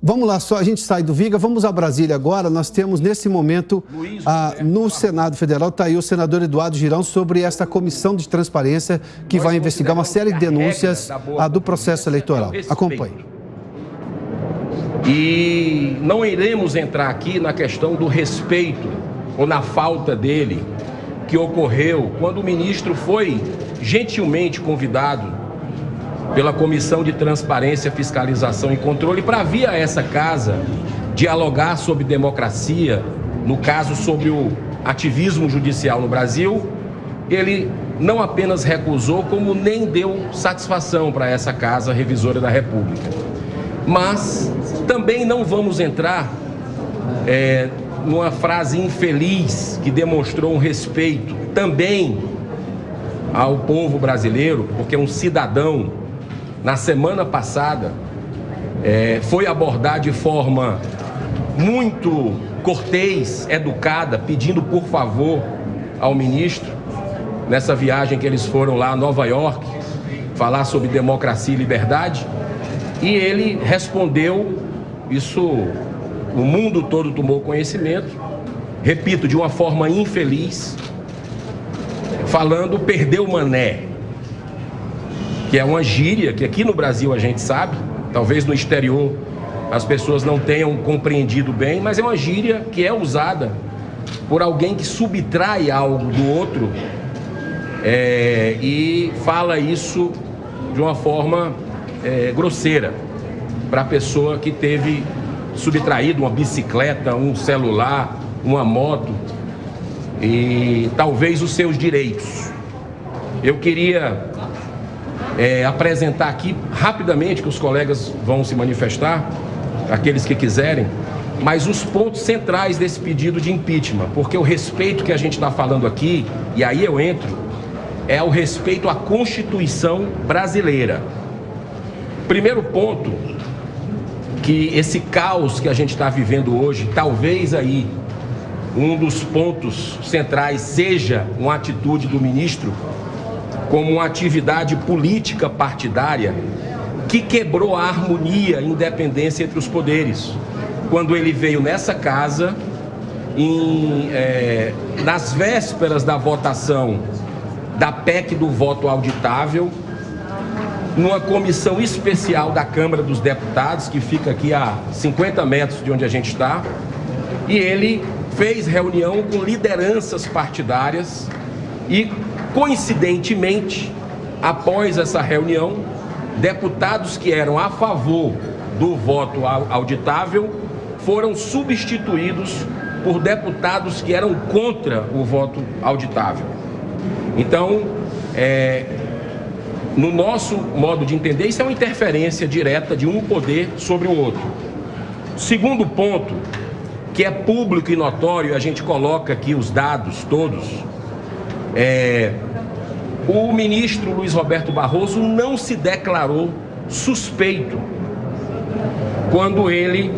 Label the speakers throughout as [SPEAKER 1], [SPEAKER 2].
[SPEAKER 1] Vamos lá, só a gente sai do Viga, vamos a Brasília agora. Nós temos nesse momento no Senado Federal, está aí o senador Eduardo Girão sobre esta comissão de transparência que vai investigar uma série de denúncias do processo eleitoral. Acompanhe.
[SPEAKER 2] E não iremos entrar aqui na questão do respeito ou na falta dele que ocorreu quando o ministro foi gentilmente convidado pela Comissão de Transparência, Fiscalização e Controle para vir a essa casa dialogar sobre democracia, no caso sobre o ativismo judicial no Brasil. Ele não apenas recusou, como nem deu satisfação para essa casa revisora da República. Mas também não vamos entrar numa frase infeliz que demonstrou um respeito também ao povo brasileiro, porque um cidadão, na semana passada, foi abordar de forma muito cortês, educada, pedindo por favor ao ministro, nessa viagem que eles foram lá a Nova York, falar sobre democracia e liberdade, e ele respondeu, isso o mundo todo tomou conhecimento, repito, de uma forma infeliz, falando perdeu o mané, que é uma gíria que aqui no Brasil a gente sabe, talvez no exterior as pessoas não tenham compreendido bem, mas é uma gíria que é usada por alguém que subtrai algo do outro e fala isso de uma forma grosseira para a pessoa que teve subtraído uma bicicleta, um celular, uma moto e talvez os seus direitos. Eu queria apresentar aqui rapidamente, que os colegas vão se manifestar, aqueles que quiserem, mas os pontos centrais desse pedido de impeachment, porque o respeito que a gente está falando aqui, e aí eu entro, é o respeito à Constituição brasileira. Primeiro ponto, que esse caos que a gente está vivendo hoje, talvez aí um dos pontos centrais seja uma atitude do ministro como uma atividade política partidária que quebrou a harmonia e independência entre os poderes. Quando ele veio nessa casa, nas vésperas da votação da PEC do voto auditável, numa comissão especial da Câmara dos Deputados, que fica aqui a 50 metros de onde a gente está, e ele fez reunião com lideranças partidárias e, coincidentemente, após essa reunião, deputados que eram a favor do voto auditável foram substituídos por deputados que eram contra o voto auditável. Então, no nosso modo de entender, isso é uma interferência direta de um poder sobre o outro. Segundo ponto, que é público e notório, a gente coloca aqui os dados todos, o ministro Luiz Roberto Barroso não se declarou suspeito quando ele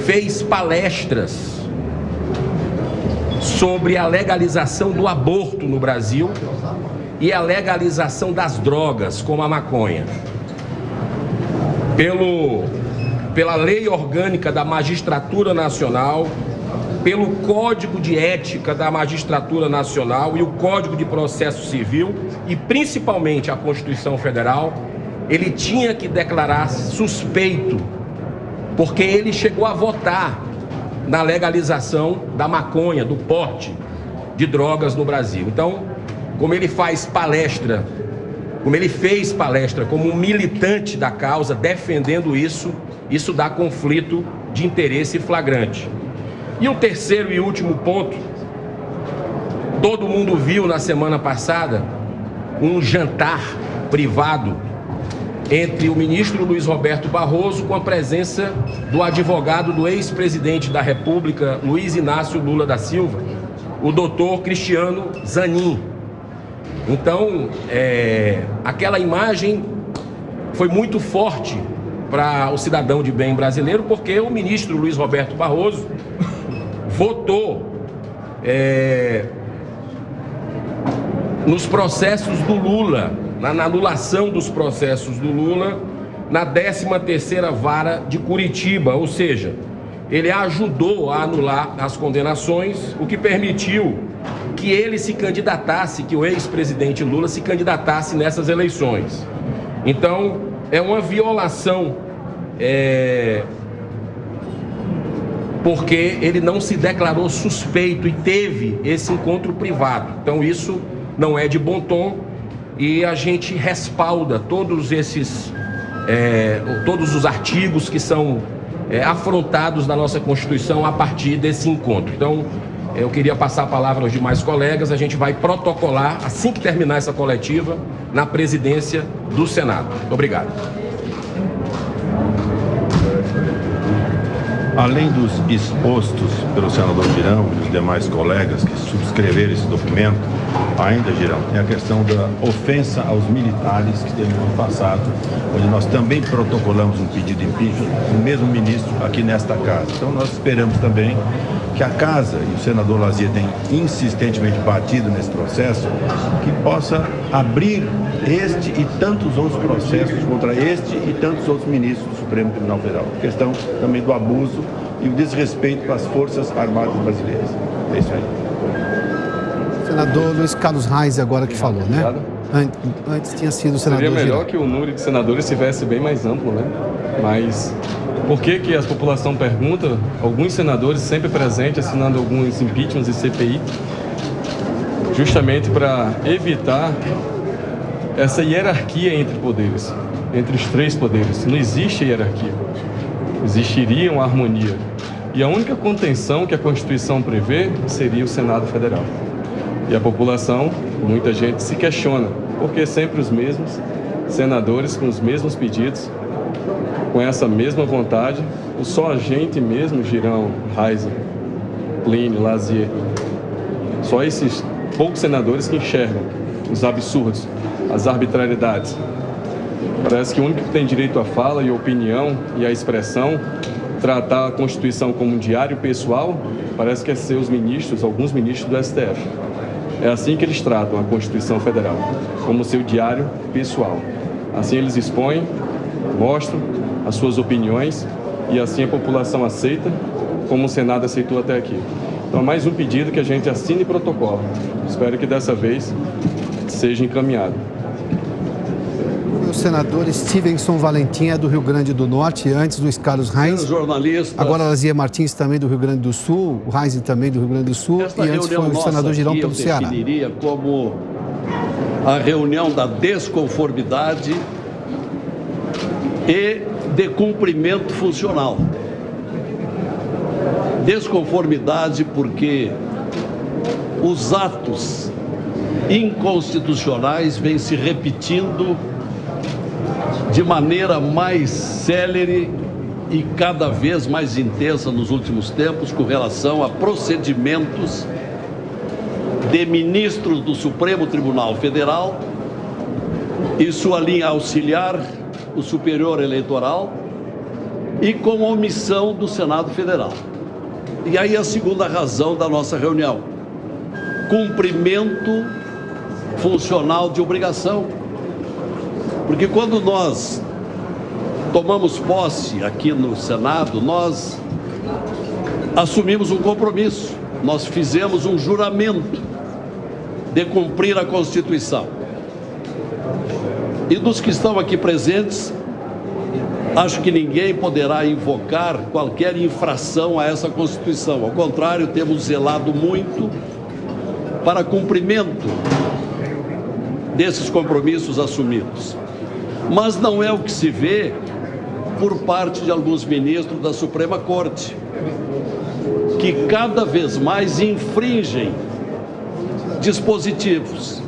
[SPEAKER 2] fez palestras sobre a legalização do aborto no Brasil e a legalização das drogas, como a maconha. Pela Lei Orgânica da Magistratura Nacional, pelo Código de Ética da Magistratura Nacional e o Código de Processo Civil e principalmente a Constituição Federal, ele tinha que declarar suspeito, porque ele chegou a votar na legalização da maconha, do porte de drogas no Brasil. Então, como ele fez palestra como um militante da causa, defendendo isso dá conflito de interesse flagrante. E o terceiro e último ponto, todo mundo viu na semana passada um jantar privado entre o ministro Luiz Roberto Barroso com a presença do advogado do ex-presidente da República, Luiz Inácio Lula da Silva, o doutor Cristiano Zanin. Então, aquela imagem foi muito forte para o cidadão de bem brasileiro, porque o ministro Luiz Roberto Barroso votou nos processos do Lula, na anulação dos processos do Lula, na 13ª Vara de Curitiba, ou seja, ele ajudou a anular as condenações, o que permitiu que ele se candidatasse, que o ex-presidente Lula se candidatasse nessas eleições. Então, é uma violação, porque ele não se declarou suspeito e teve esse encontro privado. Então, isso não é de bom tom e a gente respalda todos os artigos que são afrontados na nossa Constituição a partir desse encontro. Então, eu queria passar a palavra aos demais colegas. A gente vai protocolar, assim que terminar essa coletiva, na presidência do Senado. Muito obrigado.
[SPEAKER 3] Além dos expostos pelo senador Girão e os demais colegas que subscreveram esse documento, ainda, Girão, tem a questão da ofensa aos militares que teve no ano passado, onde nós também protocolamos um pedido de impeachment do mesmo ministro aqui nesta casa. Então nós esperamos também que a casa, e o senador Lazier tem insistentemente batido nesse processo, que possa abrir este e tantos outros processos contra este e tantos outros ministros do Supremo Tribunal Federal. A questão também do abuso e o desrespeito às Forças Armadas brasileiras. É isso aí.
[SPEAKER 1] Senador Luiz Carlos Reis agora que falou, né? Antes tinha sido o senador
[SPEAKER 4] Seria melhor
[SPEAKER 1] Girão.
[SPEAKER 4] que o número de senadores estivesse bem mais amplo, né? Mas por que a população pergunta? Alguns senadores sempre presentes assinando alguns impeachments e CPI, justamente para evitar essa hierarquia entre poderes, entre os três poderes. Não existe hierarquia, existiria uma harmonia. E a única contenção que a Constituição prevê seria o Senado Federal. E a população, muita gente se questiona, porque sempre os mesmos senadores com os mesmos pedidos, com essa mesma vontade, só a gente mesmo, Girão, Reis, Plínio, Lazier, só esses poucos senadores que enxergam os absurdos, as arbitrariedades. Parece que o único que tem direito à fala e à opinião e à expressão, tratar a Constituição como um diário pessoal, parece que é ser os ministros, alguns ministros do STF. É assim que eles tratam a Constituição Federal, como seu diário pessoal. Assim eles expõem, mostram as suas opiniões e assim a população aceita, como o Senado aceitou até aqui. Então, mais um pedido que a gente assine e protocolo. Espero que dessa vez seja encaminhado.
[SPEAKER 1] O senador Stevenson Valentim é do Rio Grande do Norte, antes Luiz Carlos Reis. Agora Lazier Martins também do Rio Grande do Sul, o Reis também do Rio Grande do Sul, e antes foi o senador Girão pelo Ceará.
[SPEAKER 5] Eu definiria como a reunião da desconformidade e de cumprimento funcional. Desconformidade porque os atos inconstitucionais vêm se repetindo de maneira mais célere e cada vez mais intensa nos últimos tempos com relação a procedimentos de ministros do Supremo Tribunal Federal e sua linha auxiliar, o Superior Eleitoral, e com omissão do Senado Federal. E aí a segunda razão da nossa reunião: cumprimento funcional de obrigação. Porque quando nós tomamos posse aqui no Senado, nós assumimos um compromisso, nós fizemos um juramento de cumprir a Constituição. E dos que estão aqui presentes, acho que ninguém poderá invocar qualquer infração a essa Constituição. Ao contrário, temos zelado muito para cumprimento desses compromissos assumidos. Mas não é o que se vê por parte de alguns ministros da Suprema Corte, que cada vez mais infringem dispositivos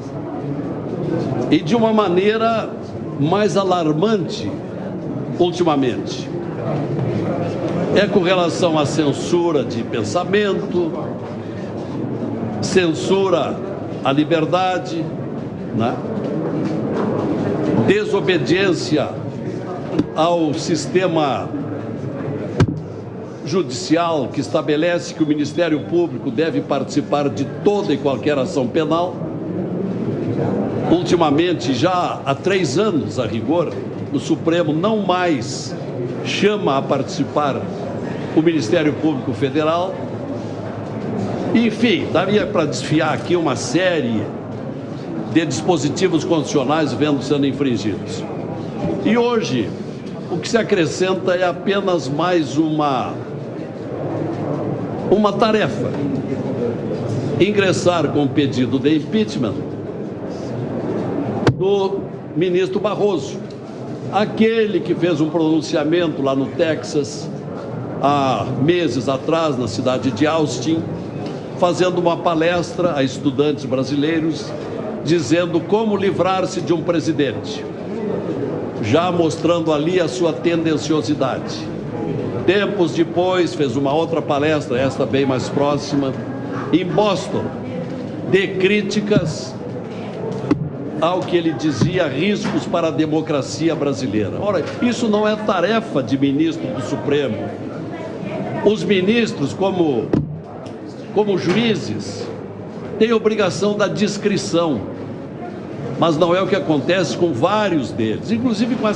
[SPEAKER 5] e de uma maneira mais alarmante ultimamente. É com relação à censura de pensamento, censura à liberdade, né? Desobediência ao sistema judicial que estabelece que o Ministério Público deve participar de toda e qualquer ação penal. Ultimamente, já há 3 anos, a rigor, o Supremo não mais chama a participar o Ministério Público Federal. Enfim, daria para desfiar aqui uma série de dispositivos constitucionais sendo infringidos. E hoje, o que se acrescenta é apenas mais uma tarefa: ingressar com o pedido de impeachment do ministro Barroso, aquele que fez um pronunciamento lá no Texas, há meses atrás, na cidade de Austin, fazendo uma palestra a estudantes brasileiros, dizendo como livrar-se de um presidente, já mostrando ali a sua tendenciosidade. Tempos depois, fez uma outra palestra, esta bem mais próxima, em Boston, de críticas ao que ele dizia riscos para a democracia brasileira. Ora, isso não é tarefa de ministro do Supremo. Os ministros, como juízes, têm obrigação da discrição, mas não é o que acontece com vários deles, inclusive com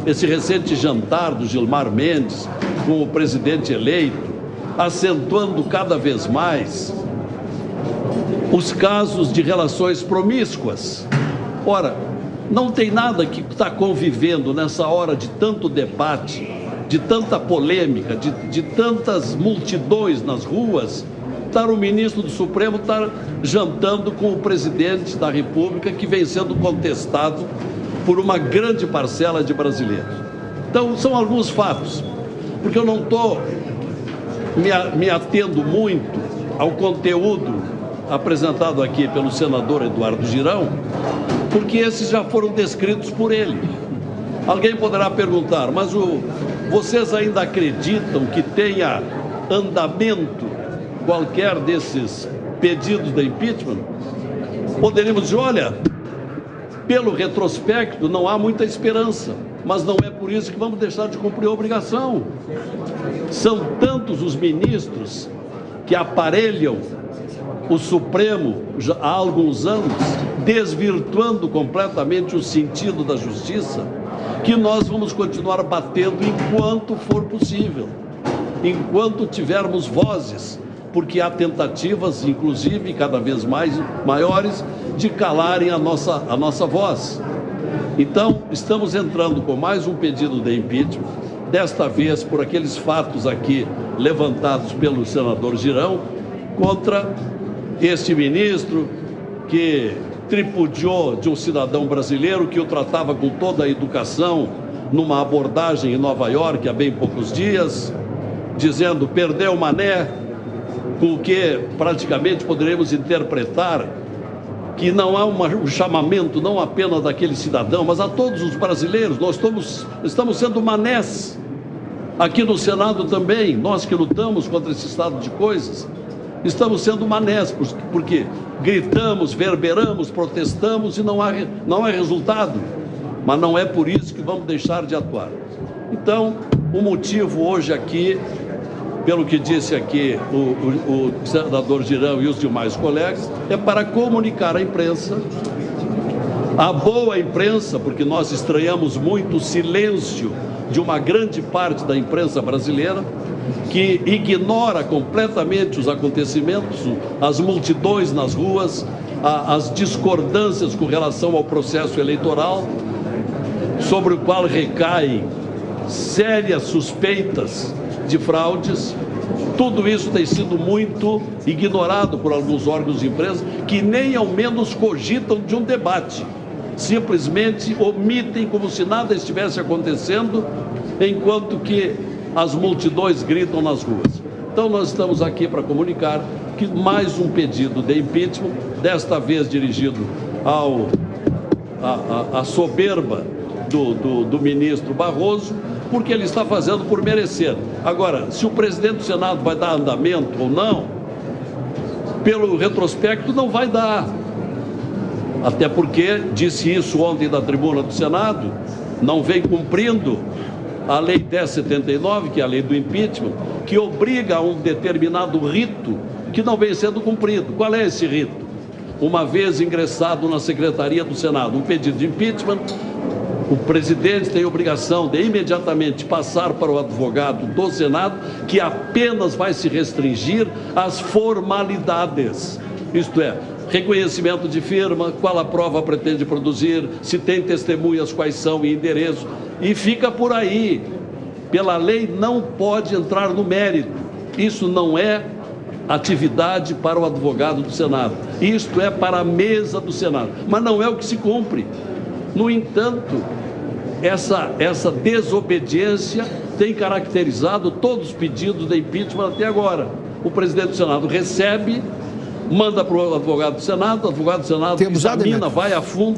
[SPEAKER 5] esse recente jantar do Gilmar Mendes com o presidente eleito, acentuando cada vez mais os casos de relações promíscuas. Ora, não tem nada que está convivendo nessa hora de tanto debate, de tanta polêmica, de tantas multidões nas ruas, estar o ministro do Supremo estar jantando com o presidente da República, que vem sendo contestado por uma grande parcela de brasileiros. Então, são alguns fatos, porque eu não estou me atendo muito ao conteúdo apresentado aqui pelo senador Eduardo Girão, porque esses já foram descritos por ele. Alguém poderá perguntar, mas vocês ainda acreditam que tenha andamento qualquer desses pedidos de impeachment? Poderíamos dizer, olha, pelo retrospecto não há muita esperança, mas não é por isso que vamos deixar de cumprir a obrigação. São tantos os ministros que aparelham o Supremo já há alguns anos, desvirtuando completamente o sentido da justiça, que nós vamos continuar batendo enquanto for possível, enquanto tivermos vozes, porque há tentativas, inclusive, cada vez maiores, de calarem a nossa voz. Então, estamos entrando com mais um pedido de impeachment, desta vez por aqueles fatos aqui levantados pelo senador Girão, contra este ministro que tripudiou de um cidadão brasileiro que o tratava com toda a educação numa abordagem em Nova York há bem poucos dias, dizendo perdeu o mané, com o que praticamente poderemos interpretar que não há um chamamento não apenas daquele cidadão, mas a todos os brasileiros. Nós estamos sendo manés aqui no Senado também, nós que lutamos contra esse estado de coisas. Estamos sendo manés, porque gritamos, verberamos, protestamos e não há resultado. Mas não é por isso que vamos deixar de atuar. Então, o motivo hoje aqui, pelo que disse aqui o senador Girão e os demais colegas, é para comunicar à imprensa, a boa imprensa, porque nós estranhamos muito o silêncio de uma grande parte da imprensa brasileira, que ignora completamente os acontecimentos, as multidões nas ruas, as discordâncias com relação ao processo eleitoral, sobre o qual recaem sérias suspeitas de fraudes. Tudo isso tem sido muito ignorado por alguns órgãos de imprensa, que nem ao menos cogitam de um debate. Simplesmente omitem como se nada estivesse acontecendo, enquanto que as multidões gritam nas ruas. Então, nós estamos aqui para comunicar que mais um pedido de impeachment, desta vez dirigido à soberba do ministro Barroso, porque ele está fazendo por merecer. Agora, se o presidente do Senado vai dar andamento ou não, pelo retrospecto não vai dar. Até porque, disse isso ontem da tribuna do Senado, não vem cumprindo a Lei 1079, que é a lei do impeachment, que obriga a um determinado rito que não vem sendo cumprido. Qual é esse rito? uma vez ingressado na Secretaria do Senado um pedido de impeachment, o presidente tem a obrigação de imediatamente passar para o advogado do Senado, que apenas vai se restringir às formalidades, isto é, reconhecimento de firma, qual a prova pretende produzir, se tem testemunhas, quais são e endereço, e fica por aí. Pela lei não pode entrar no mérito. Isso não é atividade para o advogado do Senado. Isto é para a mesa do Senado. Mas não é o que se cumpre. No entanto, essa desobediência tem caracterizado todos os pedidos de impeachment até agora. O presidente do Senado recebe, manda para o advogado do Senado examina, vai a fundo.